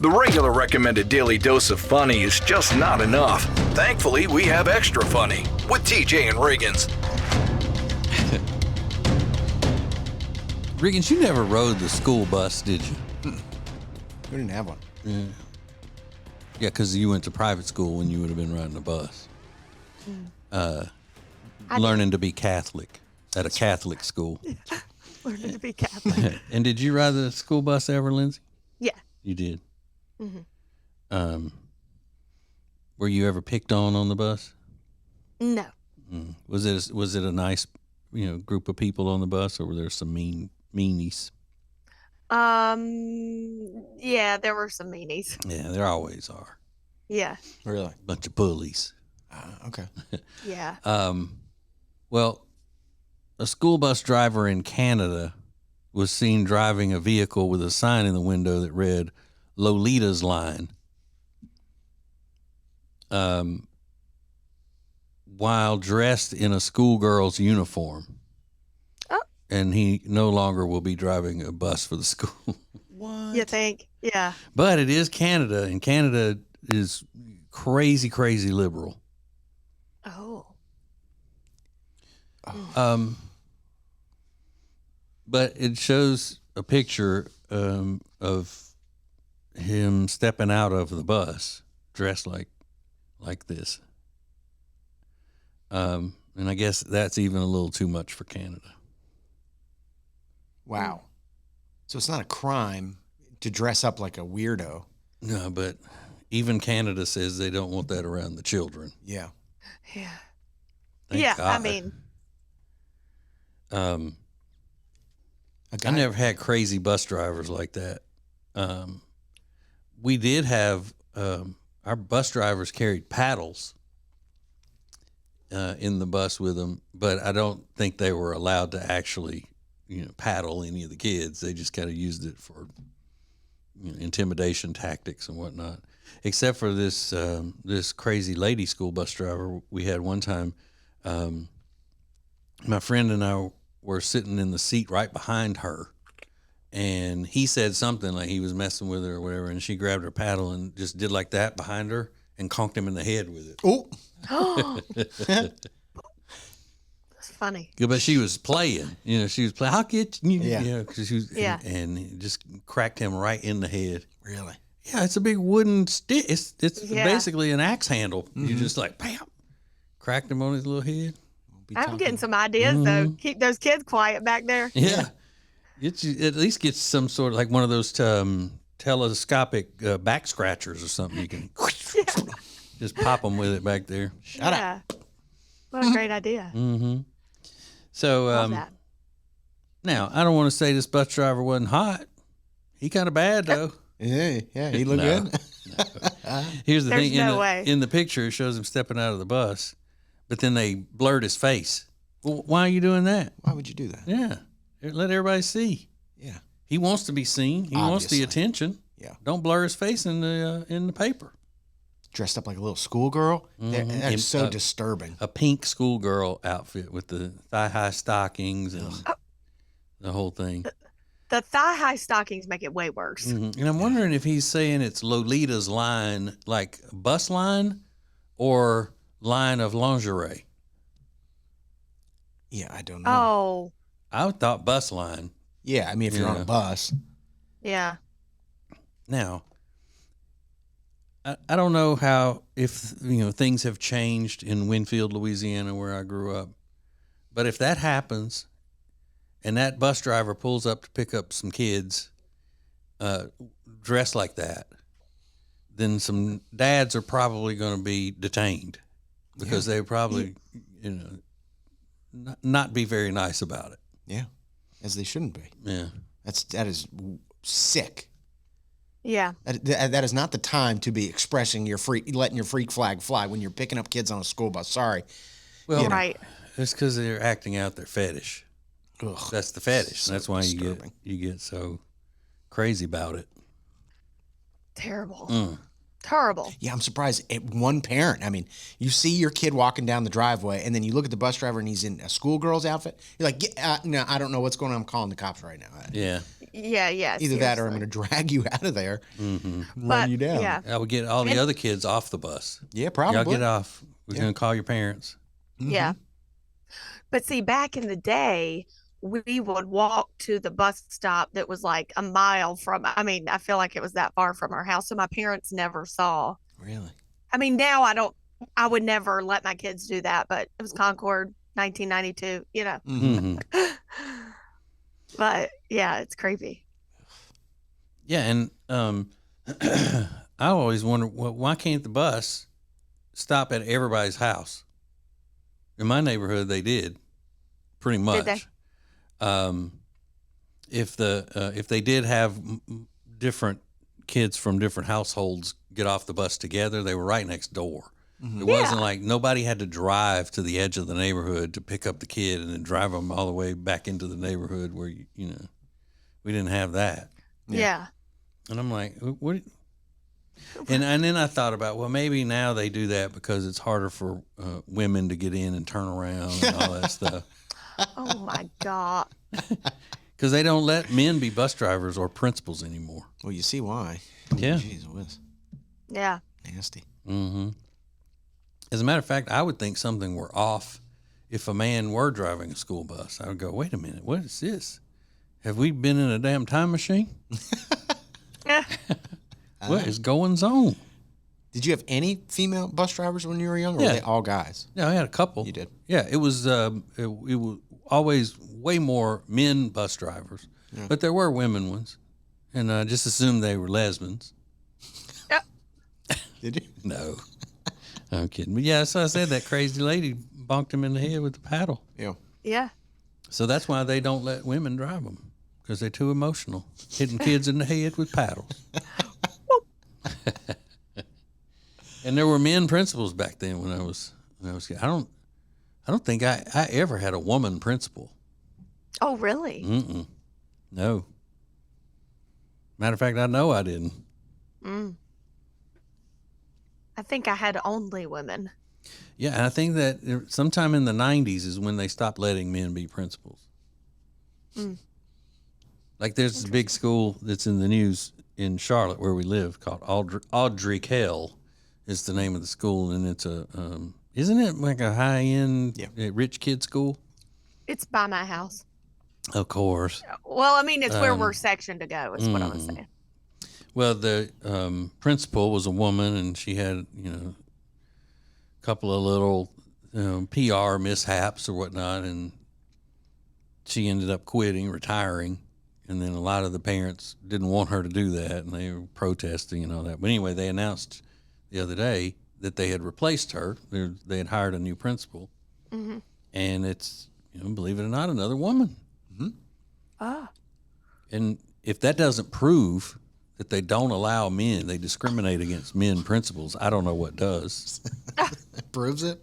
The regular recommended daily dose of funny is just not enough. Thankfully, we have extra funny with TJ and Riggins. Riggins, you never rode the school bus, did you? We didn't have one. Yeah. Yeah, because you went to private school when you would have been riding a bus. Learning to be Catholic at a Catholic school. Learning to be Catholic. And did you ride the school bus ever, Lindsay? Yeah. You did? Mm-hmm. Were you ever picked on the bus? No. Was it a nice, group of people on the bus, or were there some meanies? Yeah, there were some meanies. Yeah, there always are. Yeah. Really? Bunch of bullies. Okay. Yeah. Well, a school bus driver in Canada was seen driving a vehicle with a sign in the window that read Lolita's Line. While dressed in a schoolgirl's uniform. Oh. And he no longer will be driving a bus for the school. What? You think? Yeah. But it is Canada, and Canada is crazy, crazy liberal. Oh. But it shows a picture of him stepping out of the bus dressed like this. And I guess that's even a little too much for Canada. Wow. So it's not a crime to dress up like a weirdo. No, but even Canada says they don't want that around the children. Yeah. Yeah. Thank yeah. God. I mean, I never had crazy bus drivers like that. We did have our bus drivers carried paddles in the bus with them, but I don't think they were allowed to actually, paddle any of the kids. They just kind of used it for intimidation tactics and whatnot. Except for this this crazy lady school bus driver we had one time. My friend and I were sitting in the seat right behind her, and he said something like he was messing with her or whatever, and she grabbed her paddle and just did like that behind her and conked him in the head with it. Oh. that's funny. Yeah, but she was playing. She was playing. I'll get you. Yeah. Because she was. Yeah. And it just cracked him right in the head. Really? Yeah, it's a big wooden stick. It's Yeah. basically an axe handle. You just like bam, cracked him on his little head. I'm getting some ideas though. Keep those kids quiet back there. Yeah. At least get some sort of like one of those telescopic back scratchers or something. You can just pop them with it back there. Shut up. What a great idea. Mm-hmm. So Love that. now I don't want to say this bus driver wasn't hot. He kind of bad though. Yeah, he looked No. good. Here's the There's thing. no way. In the picture, it shows him stepping out of the bus, but then they blurred his face. Well, why are you doing that? Why would you do that? Yeah. Let everybody see. Yeah. He wants to be seen. He wants the Obviously. attention. Yeah. Don't blur his face in the paper. Dressed up like a little schoolgirl. That is so disturbing. A pink schoolgirl outfit with the thigh-high stockings and the whole thing. The thigh-high stockings make it way worse. And I'm wondering if he's saying it's Lolita's line, like bus line, or line of lingerie. Yeah, I don't know. Oh, I thought bus line. Yeah, I mean, if you're on Yeah. a bus. yeah. Now, I don't know how, if things have changed in Winfield, Louisiana, where I grew up, but if that happens, and that bus driver pulls up to pick up some kids, dressed like that, then some dads are probably going to be detained because they probably, not be very nice about it. Yeah, as they shouldn't be. Yeah. That is sick. Yeah. That is not the time to be expressing letting your freak flag fly when you're picking up kids on a school bus. Sorry. Well, Right. it's because they're acting out their fetish. Ugh, That's the fetish. so That's why disturbing. you get so crazy about it. Terrible. Terrible. Yeah, I'm surprised at one parent. I mean, you see your kid walking down the driveway, and then you look at the bus driver, and he's in a schoolgirl's outfit. You're like, no, I don't know what's going on. I'm calling the cops right now. Yeah. Yeah. Either that, or I'm going to drag you out of there, and run you down. Yeah. I would get all the other kids off the bus. Yeah, probably. Y'all get off. We're going to call your parents. Yeah. But see, back in the day, we would walk to the bus stop that was like a mile from, I mean, I feel like it was that far from our house. So my parents never saw. Really? I mean, now I would never let my kids do that, but it was Concord, 1992, you know. Mm-hmm. But yeah, it's creepy. Yeah. And I always wonder, well, why can't the bus stop at everybody's house? In my neighborhood, they did pretty much. Did they? If they did have different kids from different households get off the bus together, they were right next door. It wasn't like nobody had to drive to the edge of the neighborhood to pick up the kid and then drive them all the way back into the neighborhood where you know we didn't have that. Yeah. And I'm like, what? And then I thought about, well, maybe now they do that because it's harder for women to get in and turn around and all that stuff. Oh my God. Because they don't let men be bus drivers or principals anymore. Well, you see why. Yeah. Jeez whiz. Yeah. Nasty. Mm-hmm. As a matter of fact, I would think something were off if a man were driving a school bus. I would go, wait a minute, what is this? Have we been in a damn time machine? What is going on? Did you have any female bus drivers when you were young, or Yeah. were they all guys? Yeah, I had a couple. You did? Yeah, it was always way more men bus drivers, but there were women ones, and I just assumed they were lesbians. Did you? No, I'm kidding. But yeah, so I said that crazy lady bonked him in the head with the paddle. Yeah. Yeah. So that's why they don't let women drive them, because they're too emotional, hitting kids in the head with paddles. And there were men principals back then when I was I don't think I ever had a woman principal. Oh, really? Mm-mm. No. Matter of fact, I know I didn't. I think I had only women. Yeah, and I think that sometime in the 90s is when they stopped letting men be principals. Like there's a big school that's in the news in Charlotte where we live called Audrey Kell is the name of the school, and it's a isn't it like a high-end rich kid school? It's by my house. Of course. Well, I mean, it's where we're sectioned to go, is what I was saying. Well, the principal was a woman, and she had, a couple of little PR mishaps or whatnot, and she ended up retiring. And then a lot of the parents didn't want her to do that, and they were protesting and all that. But anyway, they announced the other day that they had replaced her. They had hired a new principal, and it's, believe it or not, another woman. And if that doesn't prove that they don't allow men, they discriminate against men principals, I don't know what does. Proves it.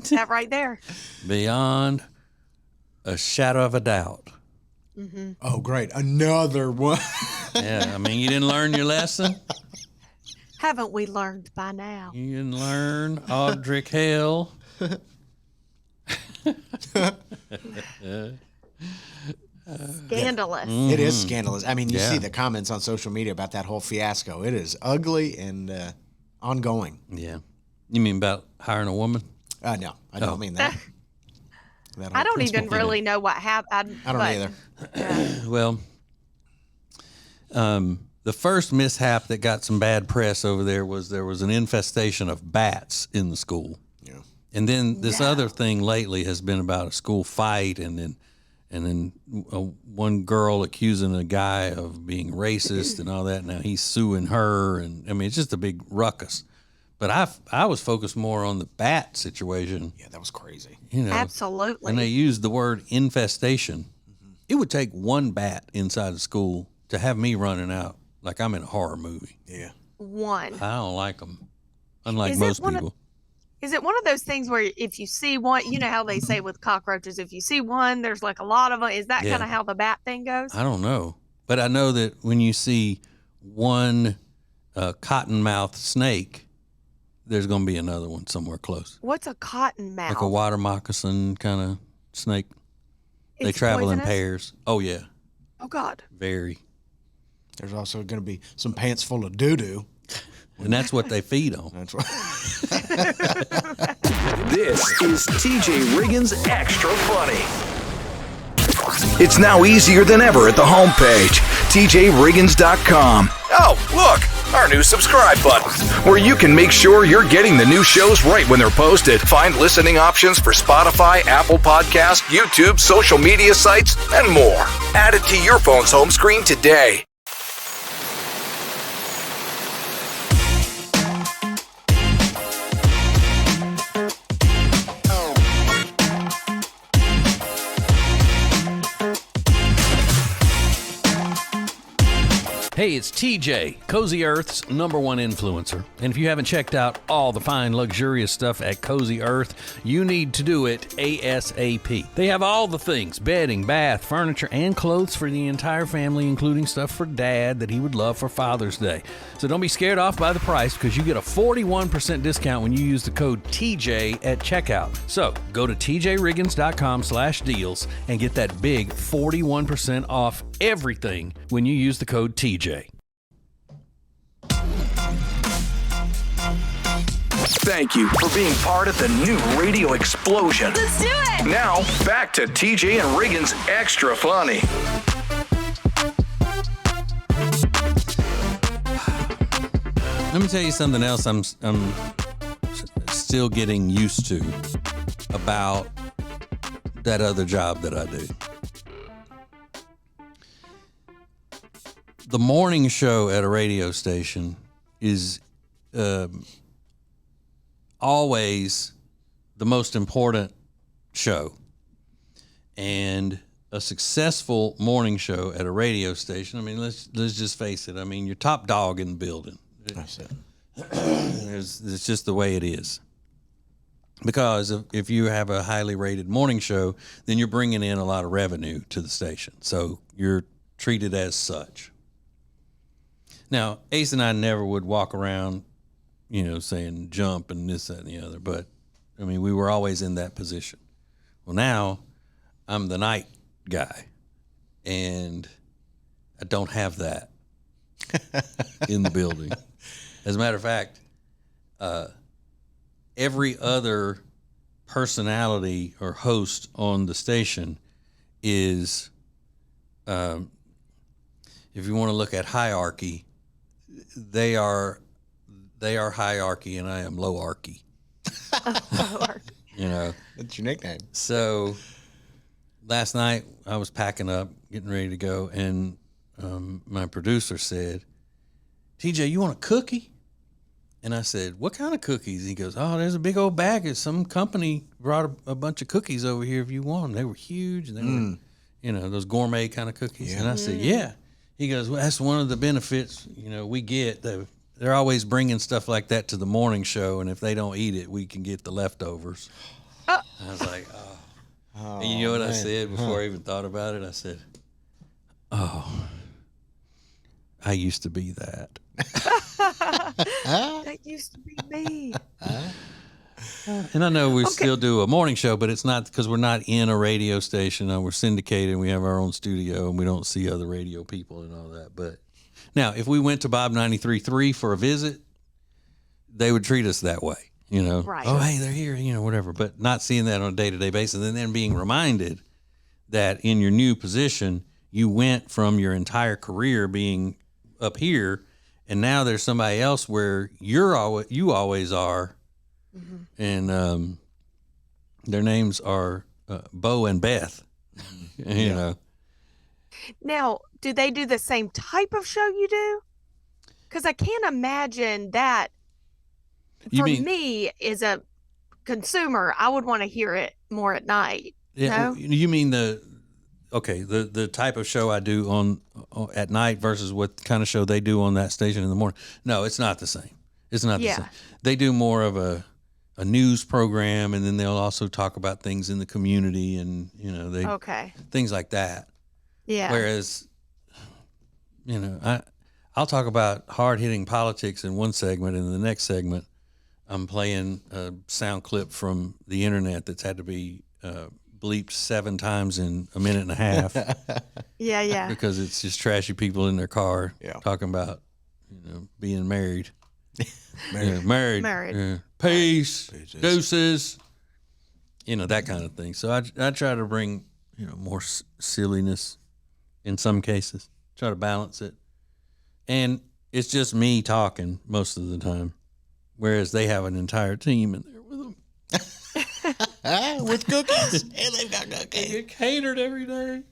That right there. Beyond a shadow of a doubt. Oh, great. Another one. Yeah, I mean, you didn't learn your lesson. Haven't we learned by now? You didn't learn, Audrey Hale. Scandalous. It is scandalous. I mean, you Yeah. see the comments on social media about that whole fiasco. It is ugly and ongoing. Yeah. You mean about hiring a woman? No, I don't mean that. I don't even really know what happened. I don't either. Well, the first mishap that got some bad press over there was an infestation of bats in the school. Yeah. And then this other thing lately has been about a school fight, and then one girl accusing a guy of being racist and all that. Now he's suing her, and I mean it's just a big ruckus. But I was focused more on the bat situation. Yeah, that was crazy. Absolutely. When they used the word infestation, it would take one bat inside the school to have me running out like I'm in a horror movie. Yeah. One. I don't like them, unlike Is it most one of- people. Is it one of those things where if you see one, you know how they say with cockroaches, if you see one, there's like a lot of them. Is that Yeah. kind of how the bat thing goes? I don't know, but I know that when you see one cottonmouth snake, there's going to be another one somewhere close. What's a cottonmouth? Like a water moccasin kind of snake. They It's travel in poisonous? pairs. Oh, yeah. Oh God. Very. There's also going to be some pants full of doo-doo. And that's what they feed on. That's right. This is TJ Riggins Extra Funny. It's now easier than ever at the homepage, tjriggins.com. Oh, look, our new subscribe button, where you can make sure you're getting the new shows right when they're posted. Find listening options for Spotify, Apple Podcasts, YouTube, social media sites, and more. Add it to your phone's home screen today. Hey, it's TJ, Cozy Earth's #1 influencer. And if you haven't checked out all the fine, luxurious stuff at Cozy Earth, you need to do it ASAP. They have all the things: bedding, bath, furniture, and clothes for the entire family, including stuff for Dad that he would love for Father's Day. So don't be scared off by the price, because you get a 41% discount when you use the code TJ at checkout. So go to tjriggins.com/deals and get that big 41% off everything when you use the code TJ. Thank you for being part of the new radio explosion. Let's do it. Now, back to TJ and Riggins Extra Funny. Let me tell you something else I'm still getting used to about that other job that I do. The morning show at a radio station is always the most important show. And a successful morning show at a radio station, I mean, let's just face it. I mean, you're top dog in the building. That's it. It's just the way it is. Because if you have a highly rated morning show, then you're bringing in a lot of revenue to the station. So you're treated as such. Now, Ace and I never would walk around, saying jump and this, that, and the other. But, I mean, we were always in that position. Well, now I'm the night guy, and I don't have that in the building. As a matter of fact, every other personality or host on the station is, if you want to look at hierarchy, they are hierarchy and I am lowarchy. That's your nickname. So last night I was packing up, getting ready to go, and my producer said, TJ, you want a cookie? And I said, what kind of cookies? He goes, oh, there's a big old bag. Some company brought a bunch of cookies over here if you want them. They were huge. And they were, those gourmet kind of cookies. Yeah. And I said, yeah. He goes, well, that's one of the benefits, we get. They're always bringing stuff like that to the morning show, and if they don't eat it, we can get the leftovers. I was like, oh. And you know what I said before I even thought about it? I said, oh, I used to be that. That used to be me. And I know we still do a morning show, but it's not because we're not in a radio station. We're syndicated, and we have our own studio, and we don't see other radio people and all that. But now, if we went to Bob 93.3 for a visit, they would treat us that way, Right. Oh, hey, they're here, whatever. But not seeing that on a day-to-day basis, and then being reminded that in your new position, you went from your entire career being up here, and now there's somebody else where you always are. Mm-hmm. And their names are Bo and Beth. Now, do they do the same type of show you do? Because I can't imagine that. Me, as a consumer, I would want to hear it more at night. Yeah, No? you mean the type of show I do on at night versus what kind of show they do on that station in the morning? No, it's not the same. It's not the same. They do more of a news program, and then they'll also talk about things in the community, and things like that. Yeah. Whereas, I'll talk about hard-hitting politics in one segment, and in the next segment, I'm playing a sound clip from the internet that's had to be bleeped 7 times in a minute and a half. Yeah. Because it's just trashy people in their car talking about, being married. Married. Peace, deuces, that kind of thing. So I try to bring, more silliness in some cases, try to balance it. And it's just me talking most of the time, whereas they have an entire team in there with them. With cookies. And they've got They cookies. get catered every day.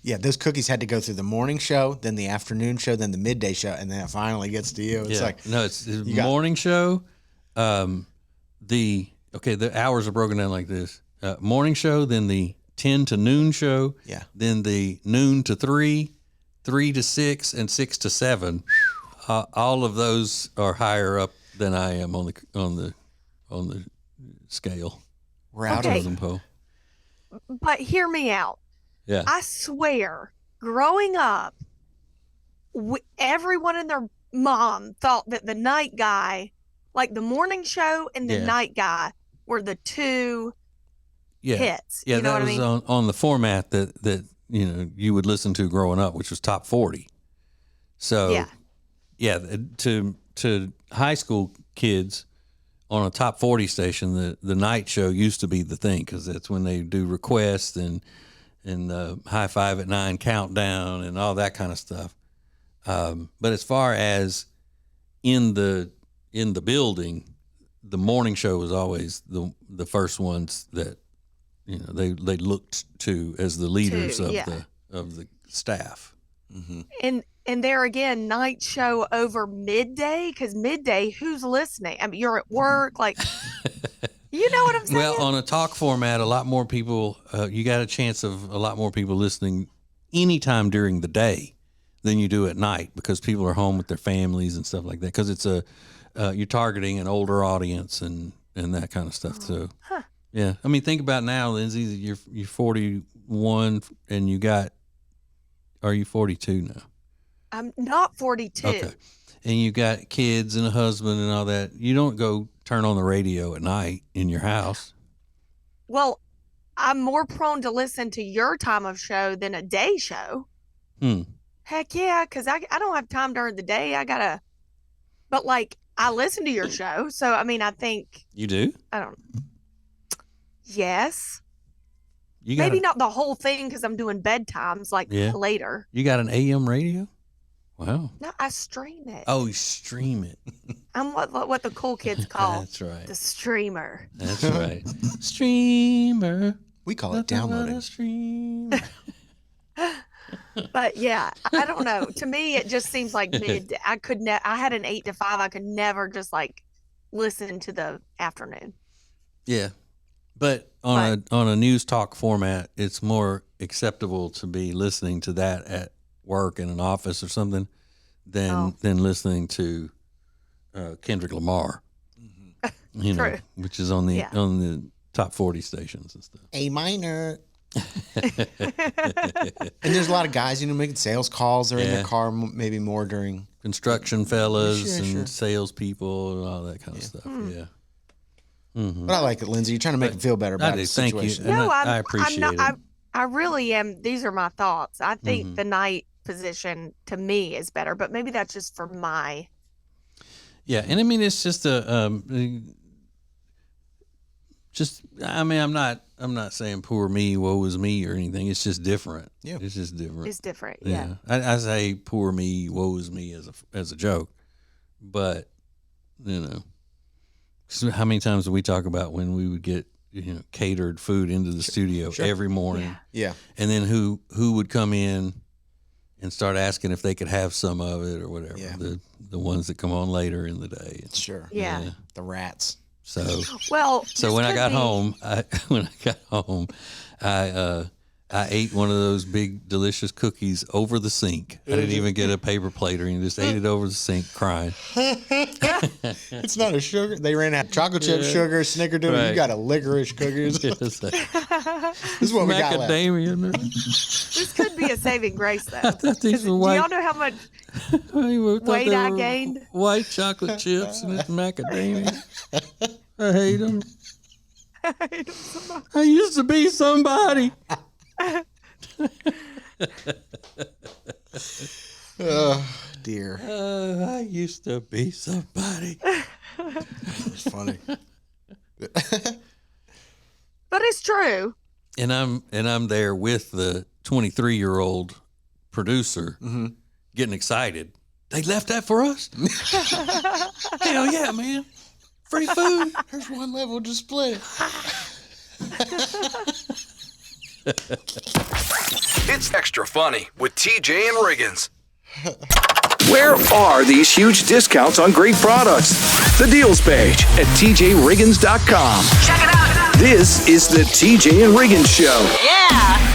Yeah, those cookies had to go through the morning show, then the afternoon show, then the midday show, and then it finally gets to you. It's like it's the morning show. The hours are broken down like this: morning show, then the 10 to noon show, then the noon to 3, 3 to 6, and 6 to 7. All of those are higher up than I am on the scale. we're out Okay. of them. Poe. But hear me out. Yeah. I swear, growing up, everyone and their mom thought that the night guy, like the morning show and the night guy, were the two hits. Yeah, you know that what was I mean? on the format that you would listen to growing up, which was top 40. So to high school kids on a top 40 station, the night show used to be the thing, because that's when they do requests and high five at 9 countdown and all that kind of stuff. But as far as in the building, the morning show was always the first ones that they looked to as the leaders of the staff. Mm-hmm. And there again, night show over midday, because midday, who's listening? I mean, you're at work, like, you know what I'm saying? Well, on a talk format, a lot more people, you got a chance of a lot more people listening anytime during the day than you do at night, because people are home with their families and stuff like that. Because it's you're targeting an older audience and that kind of stuff. So, yeah. I mean, think about now, Lindsay, you're 41 and are you 42 now? I'm not 42. Okay. And you got kids and a husband and all that. You don't go turn on the radio at night in your house. Well, I'm more prone to listen to your time of show than a day show. Heck yeah, because I don't have time during the day. But like, I listen to your show. So, I mean, I think. You do? I don't. Yes. You got Maybe not the whole thing, because I'm doing bedtimes like later. You got an AM radio? Wow. No, I stream it. Oh, you stream it. I'm what the cool kids call That's right. the streamer. That's right. Streamer. We call it downloading. Streamer. But yeah, I don't know. To me, it just seems like midday. I had an 8 to 5. I could never just like listen to the afternoon. Yeah. But on a news talk format, it's more acceptable to be listening to that at work in an office or something than listening to Kendrick Lamar. True. Which is on the top 40 stations and stuff. A minor. And there's a lot of guys, making sales calls. They're in their car maybe more during construction fellas and salespeople and all that kind of stuff. Yeah. But I like it, Lindsay. You're trying to make them feel better about the situation. Thank you. No, I appreciate it. I really am. These are my thoughts. I think the night position to me is better, but maybe that's just for my. Yeah, and I mean it's just I'm not saying poor me, woe is me or anything. It's just different. Yeah, it's just different. It's different. Yeah. I say poor me, woe is me as a joke, but how many times do we talk about when we would get catered food into the studio every morning? Yeah. And then who would come in and start asking if they could have some of it or whatever. Yeah. The ones that come on later in the day. Sure. Yeah. The rats. So when I got home, I ate one of those big delicious cookies over the sink. I didn't even get a paper plate or anything. Just ate it over the sink, crying. It's not a sugar. They ran out of chocolate chip sugar, snickerdoodle. Right. You got a licorice cookies. It's like This is what we got left. macadamia. This could be a saving grace, though. thought these were Do white. y'all know how much Weight I gained. White chocolate chips and it's macadamia. I hate them. I used to be somebody. Oh, dear. I used to be somebody. It's funny. But it's true. And I'm there with the 23-year-old producer getting excited. They left that for us? Hell yeah, man. Free food. There's one level, just split it. It's Extra Funny with TJ and Riggins. Where are these huge discounts on great products? The deals page at tjriggins.com. Check it out. This is the TJ and Riggins Show. Yeah.